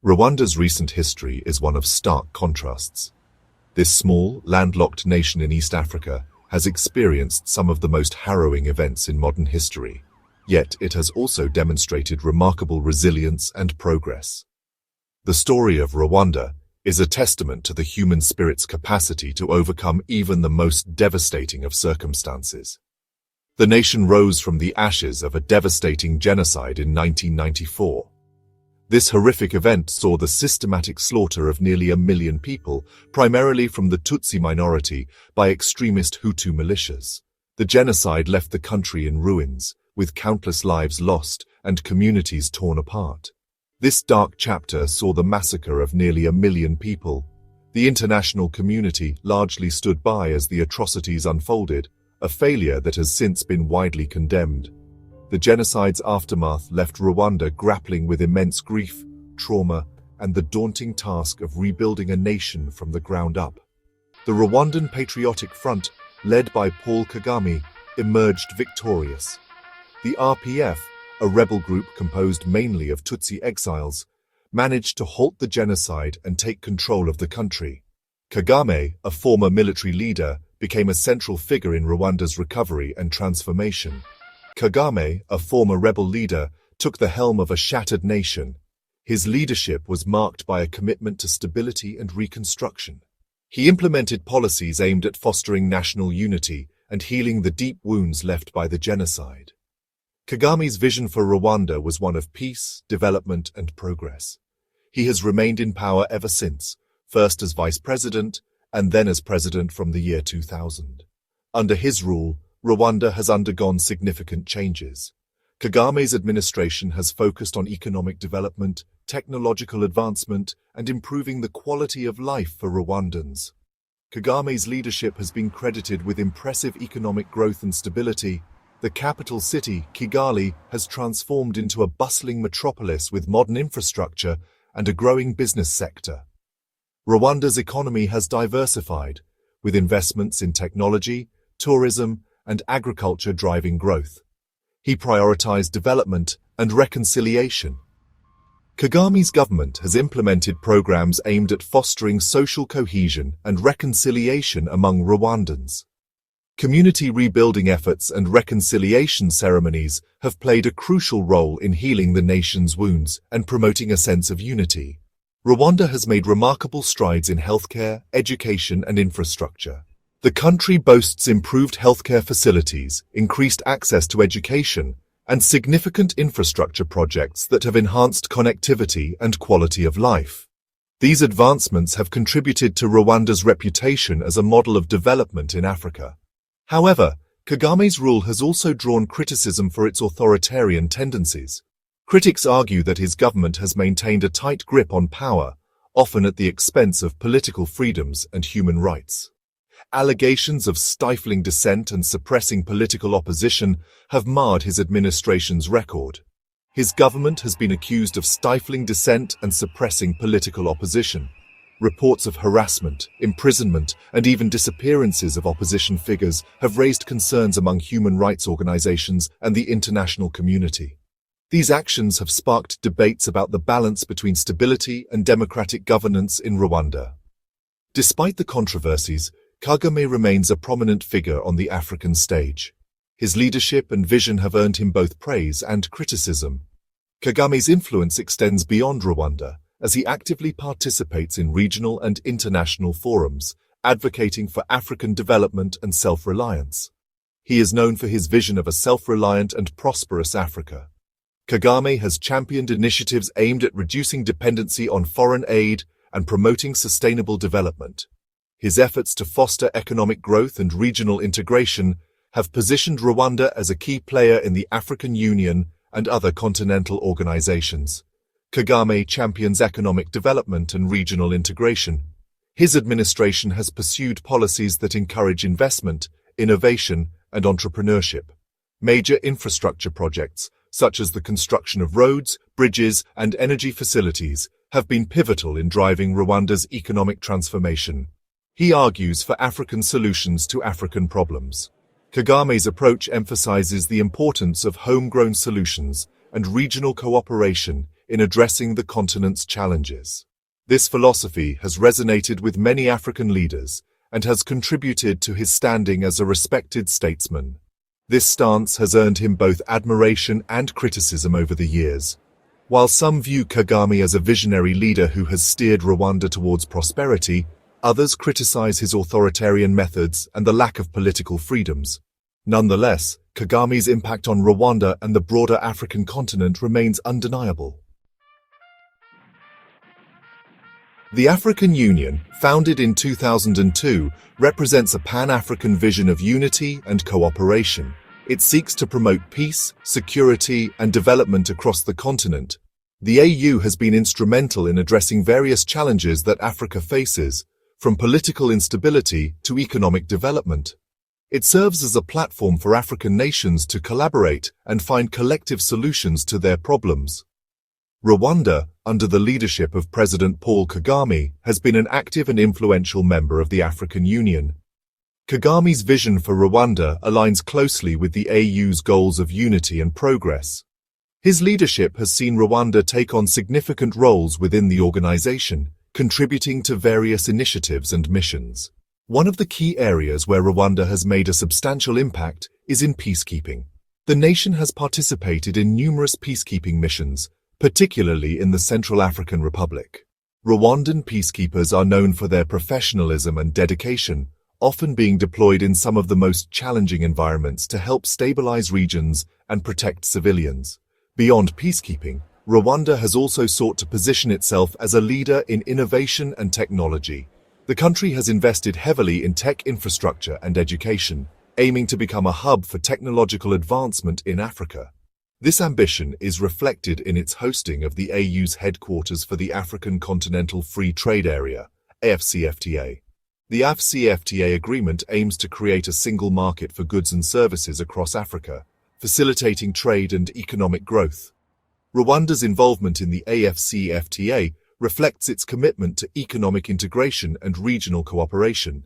Rwanda's recent history is one of stark contrasts. This small, landlocked nation in East Africa has experienced some of the most harrowing events in modern history, yet it has also demonstrated remarkable resilience and progress. The story of Rwanda is a testament to the human spirit's capacity to overcome even the most devastating of circumstances. The nation rose from the ashes of a devastating genocide in 1994. This horrific event saw the systematic slaughter of nearly 1 million people, primarily from the Tutsi minority, by extremist Hutu militias. The genocide left the country in ruins, with countless lives lost and communities torn apart. This dark chapter saw the massacre of nearly 1 million people. The international community largely stood by as the atrocities unfolded, a failure that has since been widely condemned. The genocide's aftermath left Rwanda grappling with immense grief, trauma, and the daunting task of rebuilding a nation from the ground up. The Rwandan Patriotic Front, led by Paul Kagame, emerged victorious. The RPF, a rebel group composed mainly of Tutsi exiles, managed to halt the genocide and take control of the country. Kagame, a former military leader, became a central figure in Rwanda's recovery and transformation. Kagame, a former rebel leader, took the helm of a shattered nation. His leadership was marked by a commitment to stability and reconstruction. He implemented policies aimed at fostering national unity and healing the deep wounds left by the genocide. Kagame's vision for Rwanda was one of peace, development, and progress. He has remained in power ever since, first as vice president and then as president from the year 2000. Under his rule, Rwanda has undergone significant changes. Kagame's administration has focused on economic development, technological advancement, and improving the quality of life for Rwandans. Kagame's leadership has been credited with impressive economic growth and stability. The capital city, Kigali, has transformed into a bustling metropolis with modern infrastructure and a growing business sector. Rwanda's economy has diversified, with investments in technology, tourism, and agriculture driving growth. He prioritized development and reconciliation. Kagame's government has implemented programs aimed at fostering social cohesion and reconciliation among Rwandans. Community rebuilding efforts and reconciliation ceremonies have played a crucial role in healing the nation's wounds and promoting a sense of unity. Rwanda has made remarkable strides in healthcare, education, and infrastructure. The country boasts improved healthcare facilities, increased access to education, and significant infrastructure projects that have enhanced connectivity and quality of life. These advancements have contributed to Rwanda's reputation as a model of development in Africa. However, Kagame's rule has also drawn criticism for its authoritarian tendencies. Critics argue that his government has maintained a tight grip on power, often at the expense of political freedoms and human rights. Allegations of stifling dissent and suppressing political opposition have marred his administration's record. His government has been accused of stifling dissent and suppressing political opposition. Reports of harassment, imprisonment, and even disappearances of opposition figures have raised concerns among human rights organizations and the international community. These actions have sparked debates about the balance between stability and democratic governance in Rwanda. Despite the controversies, Kagame remains a prominent figure on the African stage. His leadership and vision have earned him both praise and criticism. Kagame's influence extends beyond Rwanda, as he actively participates in regional and international forums, advocating for African development and self-reliance. He is known for his vision of a self-reliant and prosperous Africa. Kagame has championed initiatives aimed at reducing dependency on foreign aid and promoting sustainable development. His efforts to foster economic growth and regional integration have positioned Rwanda as a key player in the African Union and other continental organizations. Kagame champions economic development and regional integration. His administration has pursued policies that encourage investment, innovation, and entrepreneurship. Major infrastructure projects, such as the construction of roads, bridges, and energy facilities, have been pivotal in driving Rwanda's economic transformation. He argues for African solutions to African problems. Kagame's approach emphasizes the importance of homegrown solutions and regional cooperation in addressing the continent's challenges. This philosophy has resonated with many African leaders and has contributed to his standing as a respected statesman. This stance has earned him both admiration and criticism over the years. While some view Kagame as a visionary leader who has steered Rwanda towards prosperity, others criticize his authoritarian methods and the lack of political freedoms. Nonetheless, Kagame's impact on Rwanda and the broader African continent remains undeniable. The African Union, founded in 2002, represents a Pan-African vision of unity and cooperation. It seeks to promote peace, security, and development across the continent. The AU has been instrumental in addressing various challenges that Africa faces, from political instability to economic development. It serves as a platform for African nations to collaborate and find collective solutions to their problems. Rwanda, under the leadership of President Paul Kagame, has been an active and influential member of the African Union. Kagame's vision for Rwanda aligns closely with the AU's goals of unity and progress. His leadership has seen Rwanda take on significant roles within the organization, contributing to various initiatives and missions. One of the key areas where Rwanda has made a substantial impact is in peacekeeping. The nation has participated in numerous peacekeeping missions, particularly in the Central African Republic. Rwandan peacekeepers are known for their professionalism and dedication, often being deployed in some of the most challenging environments to help stabilize regions and protect civilians. Beyond peacekeeping, Rwanda has also sought to position itself as a leader in innovation and technology. The country has invested heavily in tech infrastructure and education, aiming to become a hub for technological advancement in Africa. This ambition is reflected in its hosting of the AU's headquarters for the African Continental Free Trade Area, AfCFTA. The AfCFTA agreement aims to create a single market for goods and services across Africa, facilitating trade and economic growth. Rwanda's involvement in the AfCFTA reflects its commitment to economic integration and regional cooperation.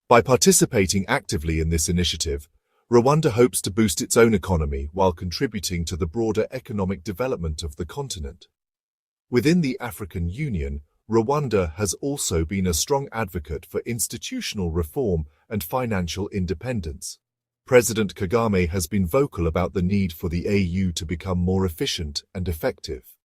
By participating actively in this initiative, Rwanda hopes to boost its own economy while contributing to the broader economic development of the continent. Within the African Union, Rwanda has also been a strong advocate for institutional reform and financial independence. President Kagame has been vocal about the need for the AU to become more efficient and effective.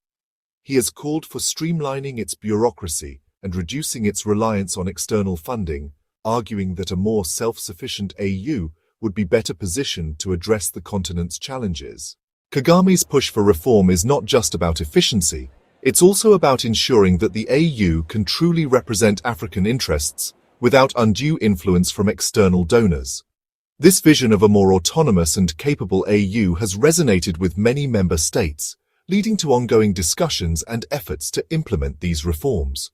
He has called for streamlining its bureaucracy and reducing its reliance on external funding, arguing that a more self-sufficient AU would be better positioned to address the continent's challenges. Kagame's push for reform is not just about efficiency, it's also about ensuring that the AU can truly represent African interests without undue influence from external donors. This vision of a more autonomous and capable AU has resonated with many member states, leading to ongoing discussions and efforts to implement these reforms.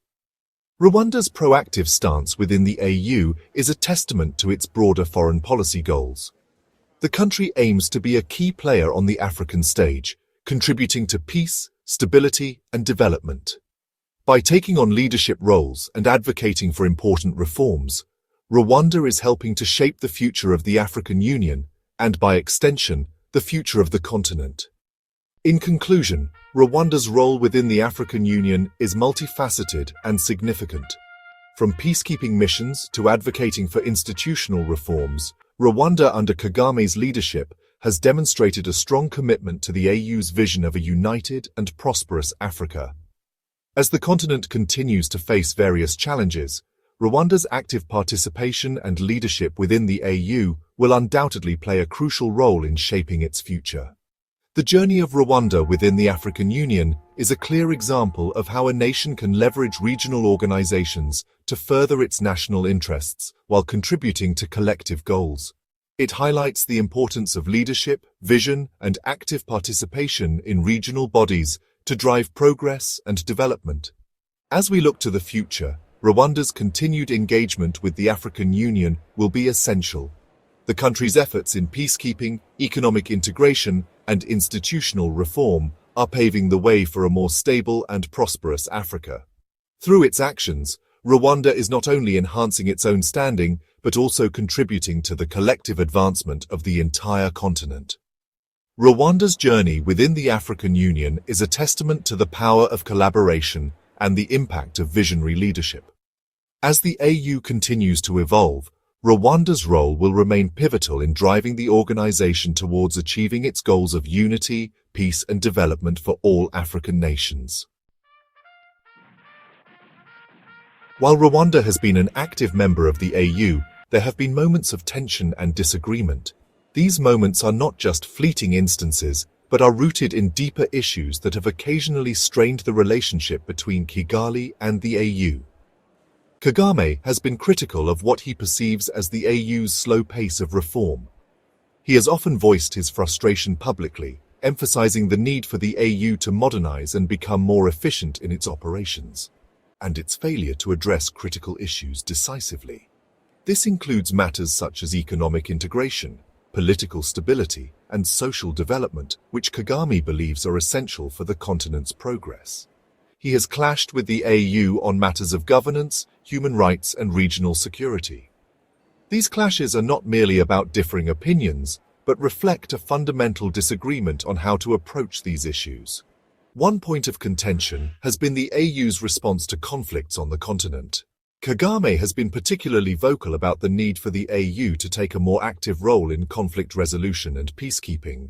Rwanda's proactive stance within the AU is a testament to its broader foreign policy goals. The country aims to be a key player on the African stage, contributing to peace, stability, and development. By taking on leadership roles and advocating for important reforms, Rwanda is helping to shape the future of the African Union and, by extension, the future of the continent. In conclusion, Rwanda's role within the African Union is multifaceted and significant. From peacekeeping missions to advocating for institutional reforms, Rwanda under Kagame's leadership has demonstrated a strong commitment to the AU's vision of a united and prosperous Africa. As the continent continues to face various challenges, Rwanda's active participation and leadership within the AU will undoubtedly play a crucial role in shaping its future. The journey of Rwanda within the African Union is a clear example of how a nation can leverage regional organizations to further its national interests while contributing to collective goals. It highlights the importance of leadership, vision, and active participation in regional bodies to drive progress and development. As we look to the future, Rwanda's continued engagement with the African Union will be essential. The country's efforts in peacekeeping, economic integration, and institutional reform are paving the way for a more stable and prosperous Africa. Through its actions, Rwanda is not only enhancing its own standing, but also contributing to the collective advancement of the entire continent. Rwanda's journey within the African Union is a testament to the power of collaboration and the impact of visionary leadership. As the AU continues to evolve, Rwanda's role will remain pivotal in driving the organization towards achieving its goals of unity, peace, and development for all African nations. While Rwanda has been an active member of the AU, there have been moments of tension and disagreement. These moments are not just fleeting instances, but are rooted in deeper issues that have occasionally strained the relationship between Kigali and the AU. Kagame has been critical of what he perceives as the AU's slow pace of reform. He has often voiced his frustration publicly, emphasizing the need for the AU to modernize and become more efficient in its operations, and its failure to address critical issues decisively. This includes matters such as economic integration, political stability, and social development, which Kagame believes are essential for the continent's progress. He has clashed with the AU on matters of governance, human rights, and regional security. These clashes are not merely about differing opinions, but reflect a fundamental disagreement on how to approach these issues. One point of contention has been the AU's response to conflicts on the continent. Kagame has been particularly vocal about the need for the AU to take a more active role in conflict resolution and peacekeeping.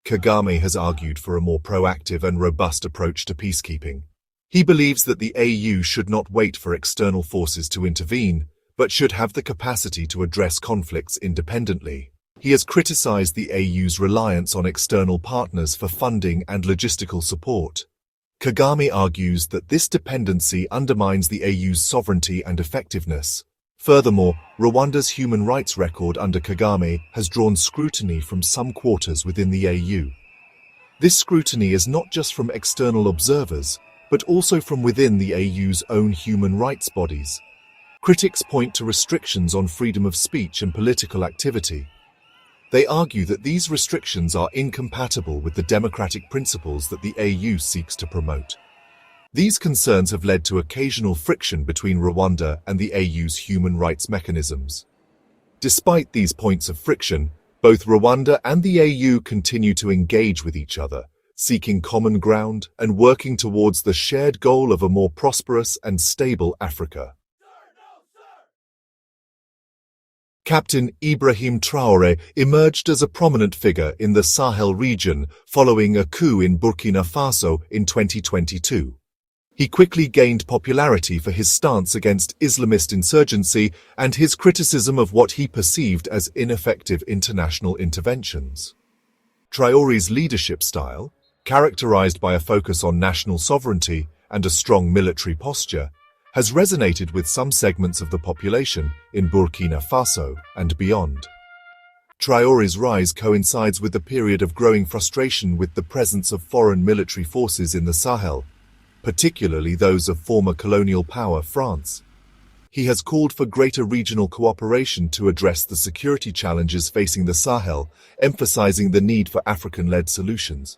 Kagame has argued for a more proactive and robust approach to peacekeeping. He believes that the AU should not wait for external forces to intervene, but should have the capacity to address conflicts independently. He has criticized the AU's reliance on external partners for funding and logistical support. Kagame argues that this dependency undermines the AU's sovereignty and effectiveness. Furthermore, Rwanda's human rights record under Kagame has drawn scrutiny from some quarters within the AU. This scrutiny is not just from external observers, but also from within the AU's own human rights bodies. Critics point to restrictions on freedom of speech and political activity. They argue that these restrictions are incompatible with the democratic principles that the AU seeks to promote. These concerns have led to occasional friction between Rwanda and the AU's human rights mechanisms. Despite these points of friction, both Rwanda and the AU continue to engage with each other, seeking common ground and working towards the shared goal of a more prosperous and stable Africa. Captain Traore emerged as a prominent figure in the Sahel region following a coup in Burkina Faso in 2022. He quickly gained popularity for his stance against Islamist insurgency and his criticism of what he perceived as ineffective international interventions. Traore's leadership style, characterized by a focus on national sovereignty and a strong military posture, has resonated with some segments of the population in Burkina Faso and beyond. Traore's rise coincides with a period of growing frustration with the presence of foreign military forces in the Sahel, particularly those of former colonial power France. He has called for greater regional cooperation to address the security challenges facing the Sahel, emphasizing the need for African-led solutions.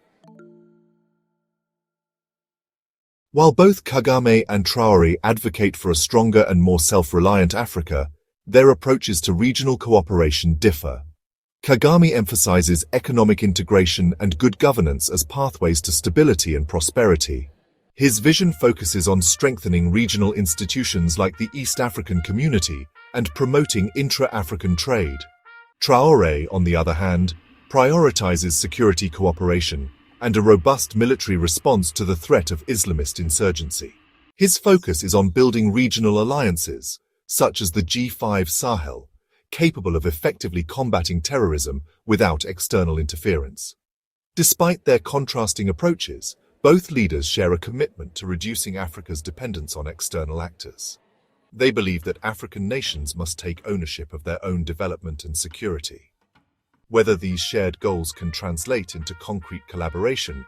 While both Kagame and Traore advocate for a stronger and more self-reliant Africa, their approaches to regional cooperation differ. Kagame emphasizes economic integration and good governance as pathways to stability and prosperity. His vision focuses on strengthening regional institutions like the East African Community and promoting intra-African trade. Traore, on the other hand, prioritizes security cooperation and a robust military response to the threat of Islamist insurgency. His focus is on building regional alliances, such as the G5 Sahel, capable of effectively combating terrorism without external interference. Despite their contrasting approaches, both leaders share a commitment to reducing Africa's dependence on external actors. They believe that African nations must take ownership of their own development and security. Whether these shared goals can translate into concrete collaboration